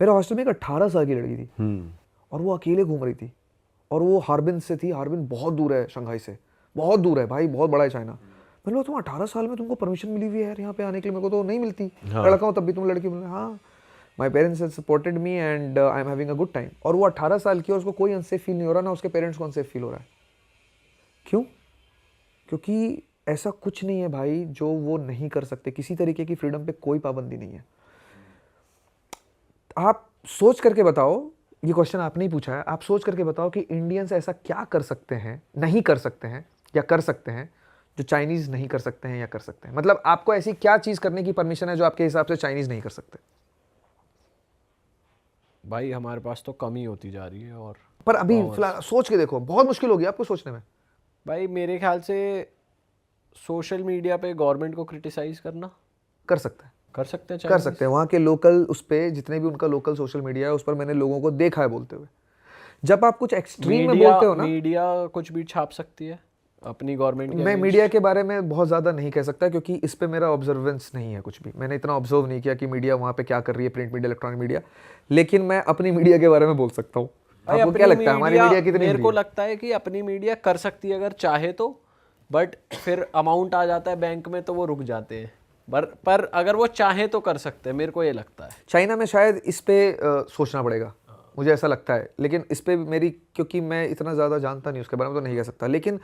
मेरे हॉस्टल में एक 18 साल की लड़की थी और वो अकेले घूम रही थी और वो हार्बिन से थी। हार्बिन बहुत दूर है शंघाई से, बहुत दूर है भाई, बहुत बड़ा है चाइना। मैंने बोला तुम 18 साल में तुमको परमिशन मिली हुई है यार यहाँ पे आने के लिए, मेरे को तो नहीं मिलती। लड़का हूँ तब भी तुम लड़की बोले हाँ, my parents have supported me and I am having a good time. और वो 18 साल की और उसको कोई अनसेफ फील नहीं हो रहा, ना उसके पेरेंट्स को अनसेफ फील हो रहा है। क्यों? क्योंकि ऐसा कुछ नहीं है भाई जो वो नहीं कर सकते। किसी तरीके की फ्रीडम पे कोई पाबंदी नहीं है। आप सोच करके बताओ, ये क्वेश्चन आपने ही पूछा है, आप सोच करके बताओ कि इंडियंस ऐसा क्या कर सकते हैं, नहीं कर सकते हैं या कर सकते हैं जो चाइनीज नहीं कर सकते हैं या कर सकते हैं। मतलब आपको ऐसी क्या चीज करने की परमिशन है जो आपके हिसाब से चाइनीज नहीं कर सकते? भाई हमारे पास तो कमी होती जा रही है। और पर अभी फिलहाल सोच के देखो, बहुत मुश्किल होगी आपको सोचने में। भाई मेरे ख्याल से सोशल मीडिया पे गवर्नमेंट को क्रिटिसाइज करना कर सकते हैं, कर सकते हैं, कर सकते हैं। वहाँ के लोकल उस पे जितने भी उनका लोकल सोशल मीडिया है उस पर मैंने लोगों को देखा है बोलते हुए। जब आप कुछ एक्सट्रीम में बोलते हो ना, मीडिया कुछ भी छाप सकती है अपनी गवर्नमेंट के मैं मीडिया के बारे में बहुत ज़्यादा नहीं कह सकता क्योंकि इस पे मेरा ऑब्जर्वेंस नहीं है कुछ भी। मैंने इतना ऑब्जर्व नहीं किया कि मीडिया वहाँ पे क्या कर रही है, प्रिंट मीडिया, इलेक्ट्रॉनिक मीडिया। लेकिन मैं अपनी मीडिया के बारे में बोल सकता हूँ। आपको क्या लगता है हमारी मीडिया कितनी? मेरे को लगता है कि अपनी मीडिया कर सकती है अगर चाहे तो, बट फिर अमाउंट आ जाता है बैंक में तो वो रुक जाते हैं। पर अगर वो चाहे तो कर सकते हैं, मेरे को ये लगता है। चाइना में शायद इस पे सोचना पड़ेगा, मुझे ऐसा लगता है। लेकिन इस पे मेरी, क्योंकि मैं इतना ज़्यादा जानता नहीं उसके बारे में, तो नहीं कह सकता। लेकिन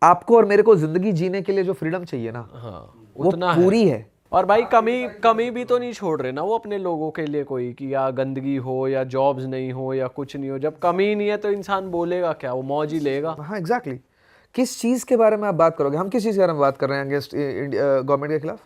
आपको और मेरे को जिंदगी जीने के लिए जो फ्रीडम चाहिए ना, हाँ, वो पूरी है। और भाई कमी भी तो नहीं छोड़ रहे ना वो अपने लोगों के लिए कोई, कि या गंदगी हो या जॉब्स नहीं हो या कुछ नहीं हो। जब कमी ही नहीं है तो इंसान बोलेगा क्या, वो मौज ही लेगा। हाँ एग्जैक्टली। किस चीज़ के बारे में आप बात करोगे? हम किस चीज़ के बारे में बात कर रहे हैं अगेंस्ट गवर्नमेंट के खिलाफ?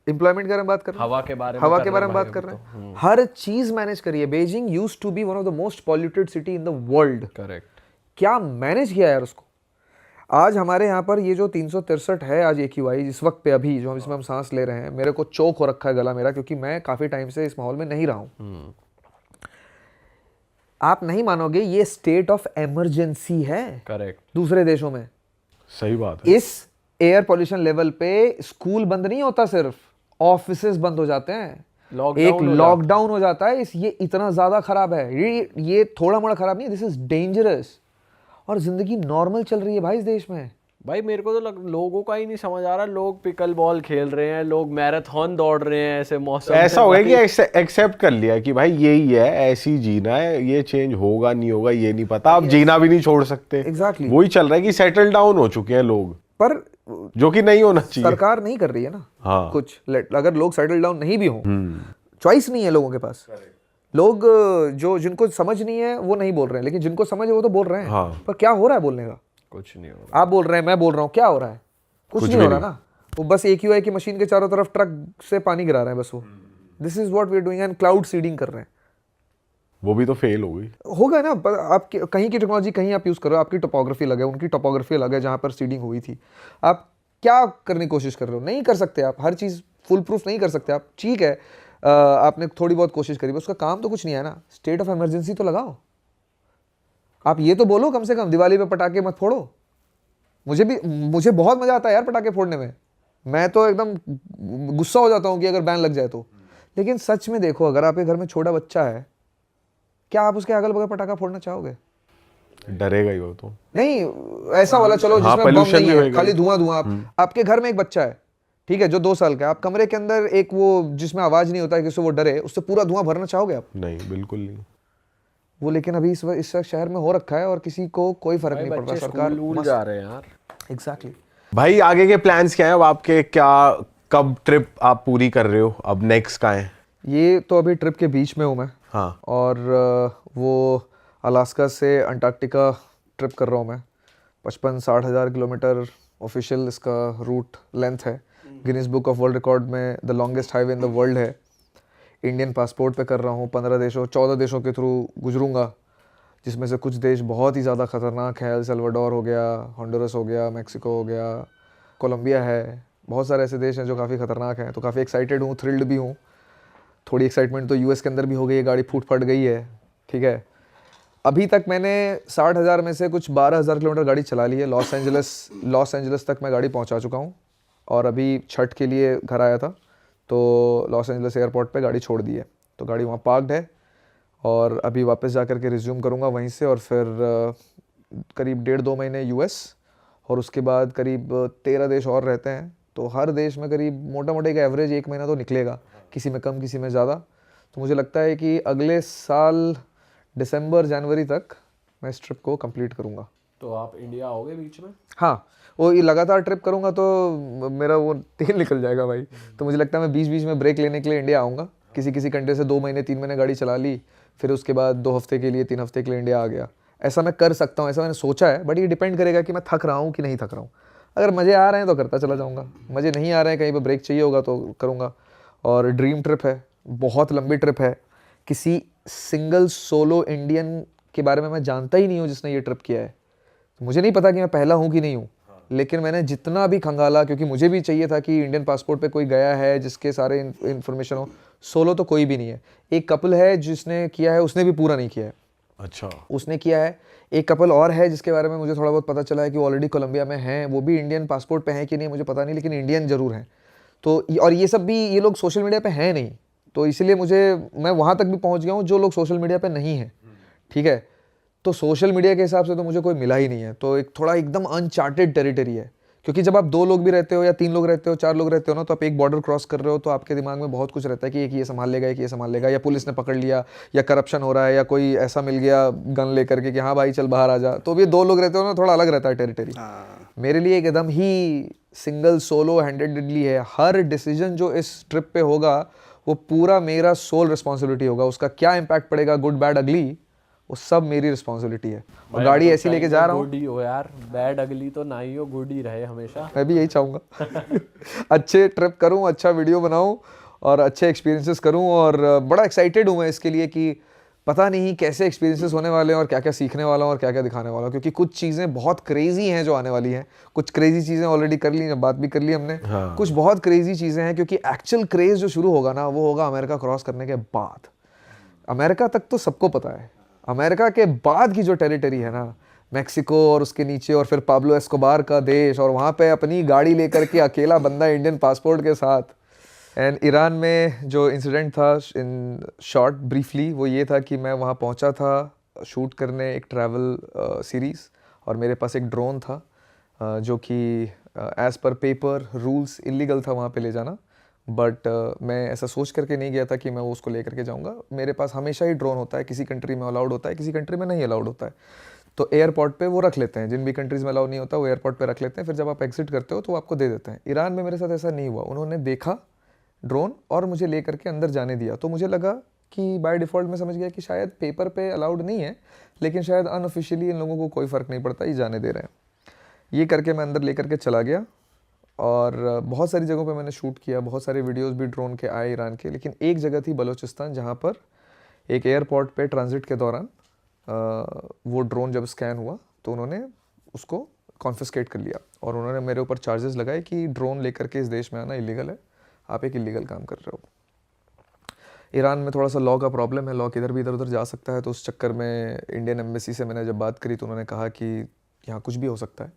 एम्प्लॉयमेंट के बारे में बात कर रहे हैं, हवा के बारे में बात कर रहे हैं। हर चीज़ मैनेज करिए। Beijing used to be one of the most polluted city in the world. Correct. क्या मैनेज किया यार उसको। आज हमारे यहाँ पर ये जो 363 है आज AQI इस वक्त पे, अभी जो हम इसमें हम सांस ले रहे हैं, मेरे को चोक हो रखा है गला मेरा, क्योंकि मैं काफ़ी टाइम से इस माहौल में नहीं रहा हूँ। आप नहीं मानोगे, ये स्टेट ऑफ इमरजेंसी है। करेक्ट। दूसरे देशों में सही बात है। इस एयर पॉल्यूशन लेवल पे स्कूल बंद नहीं होता, सिर्फ ऑफिसेज बंद हो जाते हैं, एक लॉकडाउन हो जाता है। ये इतना ज्यादा खराब है, ये थोड़ा मोड़ा खराब नहीं, दिस इज डेंजरस। और जिंदगी नॉर्मल चल रही है भाई इस देश में। भाई मेरे को तो लोगों का ही नहीं समझ आ रहा। लोग पिकल बॉल खेल रहे हैं, लोग मैराथन दौड़ रहे हैं ऐसे मौसम। ऐसा हो गया कि एक्सेप्ट कर लिया कि भाई यही है, ऐसी जीना है, ये चेंज होगा नहीं होगा ये नहीं पता, अब जीना भी नहीं छोड़ सकते। एग्जैक्टली वही चल रहा है कि सेटल डाउन हो चुके हैं लोग, पर जो कि नहीं होना चाहिए। सरकार नहीं कर रही है ना। हाँ। कुछ अगर लोग सेटल डाउन नहीं भी हों, चॉइस नहीं है लोगों के पास। लोग जो जिनको समझ नहीं है वो नहीं बोल रहे हैं, लेकिन जिनको समझ है वो तो बोल रहे हैं। हाँ। पर क्या हो रहा है बोलने का? कुछ नहीं हो रहा। आप बोल रहे हैं, मैं बोल रहा हूँ, क्या हो रहा है? कुछ नहीं हो रहा ना। वो बस AQI की मशीन के चारों तरफ ट्रक से पानी गिरा रहे हैं बस। वो this is what we are doing and cloud seeding कर रहे हैं। वो भी तो फेल हो गई। होगा ना। आप कहीं की टेक्नोलॉजी कहीं आप यूज करो, आपकी टोपोग्राफी अलग है, उनकी टोपोग्राफी अलग है जहां पर सीडिंग हुई थी। आप क्या करने की कोशिश कर रहे हो? नहीं कर सकते आप हर चीज फुल प्रूफ नहीं कर सकते आप। ठीक है, आपने थोड़ी बहुत कोशिश करी, उसका काम तो कुछ नहीं है ना। स्टेट ऑफ इमरजेंसी तो लगाओ। आप ये तो बोलो कम से कम दिवाली पे पटाखे मत फोड़ो। मुझे बहुत मजा आता है यार पटाखे फोड़ने में। मैं तो एकदम गुस्सा हो जाता हूँ कि अगर बैन लग जाए तो। लेकिन सच में देखो, अगर आपके घर में छोटा बच्चा है, क्या आप उसके अगल बगल पटाखा फोड़ना चाहोगे? डरेगा ही वो तो। नहीं ऐसा वाला चलो जिसमें बम नहीं है, खाली धुआं धुआं। आपके घर में एक बच्चा है, ठीक है, जो 2 साल का है, आप कमरे के अंदर एक वो जिसमें आवाज नहीं होता है, किसी वो डरे, उससे पूरा धुआं भरना चाहोगे आप? नहीं, बिल्कुल नहीं। वो लेकिन अभी इस वक्त शहर में हो रखा है और किसी को कोई फर्क नहीं पड़ रहा। सरकार जा रहे हैं यार। एग्जैक्टली। भाई आगे के प्लान्स क्या हैं अब आपके? क्या कब ट्रिप आप पूरी कर रहे हो? अब नेक्स्ट का है? ये तो अभी ट्रिप के बीच में हूँ मैं। हाँ। और वो अलास्का से अंटार्कटिका ट्रिप कर रहा हूँ मैं। 55-60 हज़ार किलोमीटर ऑफिशियल इसका रूट लेंथ है। Guinness book of world record में the longest highway in the world है। इंडियन पासपोर्ट पे कर रहा हूँ। 14 देशों के थ्रू गुजरूंगा, जिसमें से कुछ देश बहुत ही ज़्यादा ख़तरनाक है। एल सल्वाडोर हो गया, होंडुरस हो गया, मैक्सिको हो गया, कोलंबिया है। बहुत सारे ऐसे देश हैं जो काफ़ी ख़तरनाक हैं। तो काफ़ी एक्साइटेड हूँ, थ्रिल्ड भी हूँ। थोड़ी एक्साइटमेंट तो यूएस के अंदर भी हो गई है, गाड़ी फूट फट गई है। ठीक है, अभी तक मैंने 60 हज़ार में से कुछ 12 हज़ार किलोमीटर गाड़ी चला ली है। लॉस एंजलिस तक मैं गाड़ी पहुंचा चुका हूं। और अभी छठ के लिए घर आया था तो लॉस एंजलिस एयरपोर्ट पे गाड़ी छोड़ दी है। तो गाड़ी वहाँ पार्क्ड है। और अभी वापस जा कर के रिज्यूम करूँगा वहीं से, और फिर करीब 1.5-2 महीने यूएस, और उसके बाद करीब 13 देश और रहते हैं। तो हर देश में करीब मोटा मोटा एक एवरेज 1 महीना तो निकलेगा, किसी में कम किसी में ज़्यादा। तो मुझे लगता है कि अगले साल दिसंबर जनवरी तक मैं इस ट्रिप को कंप्लीट करूँगा। तो आप इंडिया आओगे बीच में? हाँ, वो ये लगातार ट्रिप करूँगा तो मेरा वो तेल निकल जाएगा भाई। तो मुझे लगता है मैं बीच बीच में ब्रेक लेने के लिए इंडिया आऊँगा। किसी किसी कंट्री से 2 महीने 3 महीने गाड़ी चला ली, फिर उसके बाद 2 हफ्ते के लिए 3 हफ्ते के लिए इंडिया आ गया। ऐसा मैं कर सकता हूँ, ऐसा मैंने सोचा है, बट ये डिपेंड करेगा कि मैं थक रहा हूँ कि नहीं थक रहा हूँ। अगर मज़े आ रहे हैं तो करता चला जाऊँगा, मज़े नहीं आ रहे हैं, कहीं पर ब्रेक चाहिए होगा तो करूँगा। और ड्रीम ट्रिप है, बहुत लंबी ट्रिप है। किसी सिंगल सोलो इंडियन के बारे में मैं जानता ही नहीं हूँ जिसने ये ट्रिप किया है। मुझे नहीं पता कि मैं पहला हूँ कि नहीं हूँ, लेकिन मैंने जितना भी खंगाला, क्योंकि मुझे भी चाहिए था कि इंडियन पासपोर्ट पे कोई गया है जिसके सारे इन्फॉर्मेशन हो। सोलो तो कोई भी नहीं है। एक कपल है जिसने किया है, उसने भी पूरा नहीं किया है। अच्छा, उसने किया है। एक कपल और है जिसके बारे में मुझे थोड़ा बहुत पता चला है कि वो ऑलरेडी कोलंबिया में हैं। वो भी इंडियन पासपोर्ट पे हैं कि नहीं मुझे पता नहीं, लेकिन इंडियन जरूर हैं। तो और ये सब भी, ये लोग सोशल मीडिया पे हैं नहीं, तो इसलिए मैं वहाँ तक भी पहुँच गया हूँ जो लोग सोशल मीडिया पे नहीं हैं। ठीक है, तो सोशल मीडिया के हिसाब से तो मुझे कोई मिला ही नहीं है। तो एक थोड़ा एकदम अनचार्टेड टेरिटरी है, क्योंकि जब आप 2 लोग भी रहते हो या 3 लोग रहते हो, 4 लोग रहते हो ना, तो आप एक बॉर्डर क्रॉस कर रहे हो तो आपके दिमाग में बहुत कुछ रहता है कि एक ये संभाल लेगा, एक ये संभाल लेगा, या पुलिस ने पकड़ लिया, या करप्शन हो रहा है, या कोई ऐसा मिल गया गन लेकर के कि हाँ भाई चल बाहर आ जा। तो ये 2 लोग रहते हो ना, थोड़ा अलग रहता है टेरिटरी। मेरे लिए एकदम ही सिंगल सोलो हैंडेडली है। हर डिसीजन जो इस ट्रिप पे होगा वो पूरा मेरा सोल रिस्पॉन्सिबिलिटी होगा। उसका क्या इम्पैक्ट पड़ेगा, गुड बैड अगली, वो सब मेरी रिस्पॉन्सिबिलिटी है। और गाड़ी ऐसी लेके जा रहा हूँ, गुड ही हो यार, बैड अगली तो ना ही हो, गुड ही रहे हमेशा। मैं भी यही चाहूँगा। अच्छे ट्रिप करूँ, अच्छा वीडियो बनाऊँ और अच्छे एक्सपीरियंसेस करूँ। और बड़ा एक्साइटेड हूँ मैं इसके लिए कि पता नहीं कैसे एक्सपीरियंसेस होने वाले हैं और क्या क्या सीखने वाला हूँ और क्या क्या दिखाने वाला हूँ, क्योंकि कुछ चीज़ें बहुत क्रेजी हैं जो आने वाली हैं। कुछ क्रेजी चीज़ें ऑलरेडी कर ली, बात भी कर ली हमने। कुछ बहुत क्रेजी चीज़ें हैं, क्योंकि एक्चुअल क्रेज जो शुरू होगा ना, वो होगा अमेरिका क्रॉस करने के बाद। अमेरिका तक तो सबको पता है, अमेरिका के बाद की जो टेरिटरी है ना, मेक्सिको और उसके नीचे, और फिर पाब्लो एस्कोबार का देश, और वहाँ पे अपनी गाड़ी लेकर के अकेला बंदा इंडियन पासपोर्ट के साथ। एंड ईरान में जो इंसिडेंट था, इन शॉर्ट ब्रीफली, वो ये था कि मैं वहाँ पहुँचा था शूट करने एक ट्रैवल सीरीज़, और मेरे पास एक ड्रोन था जो कि as per paper rules illegal था वहाँ पे ले जाना। बट मैं ऐसा सोच करके नहीं गया था कि मैं वो उसको लेकर के जाऊँगा। मेरे पास हमेशा ही ड्रोन होता है, किसी कंट्री में अलाउड होता है, किसी कंट्री में नहीं अलाउड होता है। तो एयरपोर्ट पे वो रख लेते हैं, जिन भी कंट्रीज़ में अलाउ नहीं होता वो एयरपोर्ट पे रख लेते हैं, फिर जब आप एग्जिट करते हो तो वो आपको दे देते हैं। ईरान में मेरे साथ ऐसा नहीं हुआ, उन्होंने देखा ड्रोन और मुझे ले करके अंदर जाने दिया। तो मुझे लगा कि बाय डिफ़ॉल्ट मैं समझ गया कि शायद पेपर पे अलाउड नहीं है, लेकिन शायद अनऑफिशियली इन लोगों को कोई फ़र्क नहीं पड़ता, ये जाने दे रहे हैं। ये करके मैं अंदर लेकर के चला गया, और बहुत सारी जगहों पे मैंने शूट किया, बहुत सारे वीडियोस भी ड्रोन के आए ईरान के। लेकिन एक जगह थी बलूचिस्तान, जहाँ पर एक एयरपोर्ट पे ट्रांजिट के दौरान वो ड्रोन जब स्कैन हुआ तो उन्होंने उसको कॉन्फिस्केट कर लिया, और उन्होंने मेरे ऊपर चार्जेस लगाए कि ड्रोन लेकर के इस देश में आना इलीगल है, आप एक इलीगल काम कर रहे हो। ईरान में थोड़ा सा लॉ का प्रॉब्लम है, लॉ किधर भी इधर उधर जा सकता है। तो उस चक्कर में इंडियन एम्बेसी से मैंने जब बात करी तो उन्होंने कहा कि यहाँ कुछ भी हो सकता है।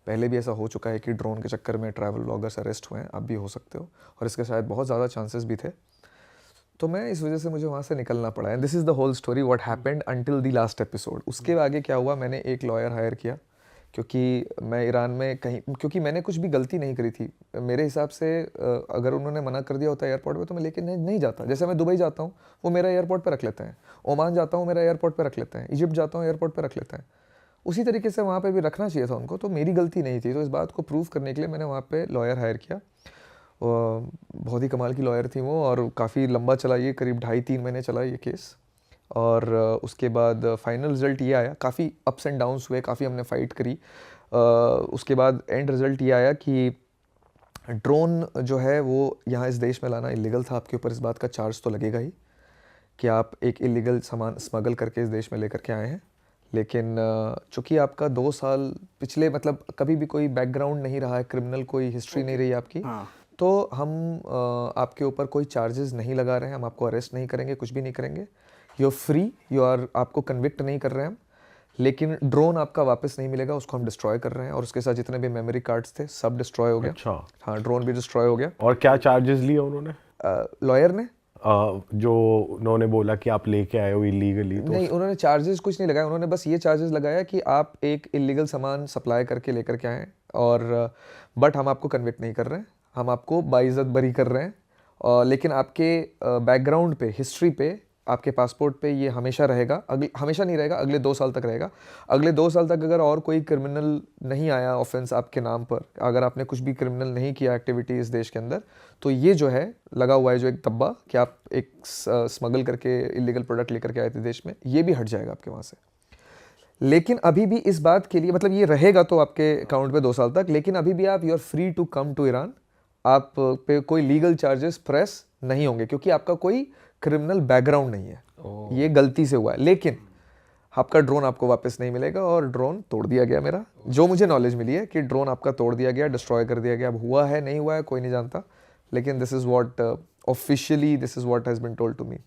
पहले भी ऐसा हो चुका है कि ड्रोन के चक्कर में ट्रैवल ब्लॉगर्स अरेस्ट हुए हैं, आप भी हो सकते हो, और इसके शायद बहुत ज़्यादा चांसेस भी थे। तो मैं इस वजह से मुझे वहाँ से निकलना पड़ा। And this is the whole story what happened until the last episode. उसके आगे क्या हुआ, मैंने एक लॉयर हायर किया, क्योंकि मैं ईरान में कहीं, क्योंकि मैंने कुछ भी गलती नहीं करी थी। मेरे हिसाब से अगर उन्होंने मना कर दिया होता एयरपोर्ट पे तो मैं लेके नहीं जाता। जैसे मैं दुबई जाता हूँ, वो मेरा एयरपोर्ट पे रख लेते हैं, ओमान जाता हूँ मेरा एयरपोर्ट पे रख लेते हैं, इजिप्ट जाता हूँ एयरपोर्ट पे रख लेते हैं। उसी तरीके से वहाँ पे भी रखना चाहिए था उनको, तो मेरी गलती नहीं थी। तो इस बात को प्रूव करने के लिए मैंने वहाँ पे लॉयर हायर किया। बहुत ही कमाल की लॉयर थी वो, और काफ़ी लंबा चला ये, करीब 2.5-3 महीने चला ये केस। और उसके बाद फाइनल रिज़ल्ट ये आया, काफ़ी अप्स एंड डाउन्स हुए, काफ़ी हमने फ़ाइट करी। उसके बाद एंड रिज़ल्ट ये आया कि ड्रोन जो है वो यहाँ इस देश में लाना इलीगल था। आपके ऊपर इस बात का चार्ज तो लगेगा ही कि आप एक इलीगल सामान स्मगल करके इस देश में लेकर के आए हैं। लेकिन चूँकि आपका 2 साल पिछले, मतलब कभी भी कोई बैकग्राउंड नहीं रहा है, क्रिमिनल कोई हिस्ट्री नहीं रही आपकी, तो हम आपके ऊपर कोई चार्जेस नहीं लगा रहे हैं, हम आपको अरेस्ट नहीं करेंगे, कुछ भी नहीं करेंगे। यू आर फ्री, आपको कन्विक्ट नहीं कर रहे हैं हम, लेकिन ड्रोन आपका वापस नहीं मिलेगा, उसको हम डिस्ट्रॉय कर रहे हैं। और उसके साथ जितने भी मेमोरी कार्ड्स थे सब डिस्ट्रॉय हो गया। अच्छा, हाँ, ड्रोन भी डिस्ट्रॉय हो गया। और क्या चार्जेस लिए उन्होंने, लॉयर ने? जो उन्होंने बोला कि आप लेके आए हो इलीगली, तो नहीं, उन्होंने चार्जेस कुछ नहीं लगाया, उन्होंने बस ये चार्जेस लगाया कि आप एक इलीगल सामान सप्लाई करके लेकर के आएँ, और बट हम आपको कन्विक्ट नहीं कर रहे हैं, हम आपको बाइज्जत बरी कर रहे हैं, लेकिन आपके बैकग्राउंड पे, हिस्ट्री पे, आपके पासपोर्ट पे ये हमेशा रहेगा, हमेशा नहीं रहेगा, अगले 2 साल तक रहेगा। अगले 2 साल तक अगर और कोई क्रिमिनल नहीं आया ऑफेंस आपके नाम पर, अगर आपने कुछ भी क्रिमिनल नहीं किया एक्टिविटी इस देश के अंदर, तो ये जो है लगा हुआ है जो एक धब्बा कि आप एक स्मगल करके इलीगल प्रोडक्ट लेकर के आए थे देश में, ये भी हट जाएगा आपके वहाँ से। लेकिन अभी भी इस बात के लिए, मतलब ये रहेगा तो आपके अकाउंट पे 2 साल तक, लेकिन अभी भी आप, you are free to come to Iran, आप पे कोई लीगल चार्जेस प्रेस नहीं होंगे, क्योंकि आपका कोई क्रिमिनल बैकग्राउंड नहीं है, ये गलती से हुआ है। लेकिन आपका ड्रोन आपको वापस नहीं मिलेगा, और ड्रोन तोड़ दिया गया मेरा, जो मुझे नॉलेज मिली है कि ड्रोन आपका तोड़ दिया गया, डिस्ट्रॉय कर दिया गया। अब हुआ है नहीं हुआ है कोई नहीं जानता, लेकिन this is what officially, this is what has been told to me.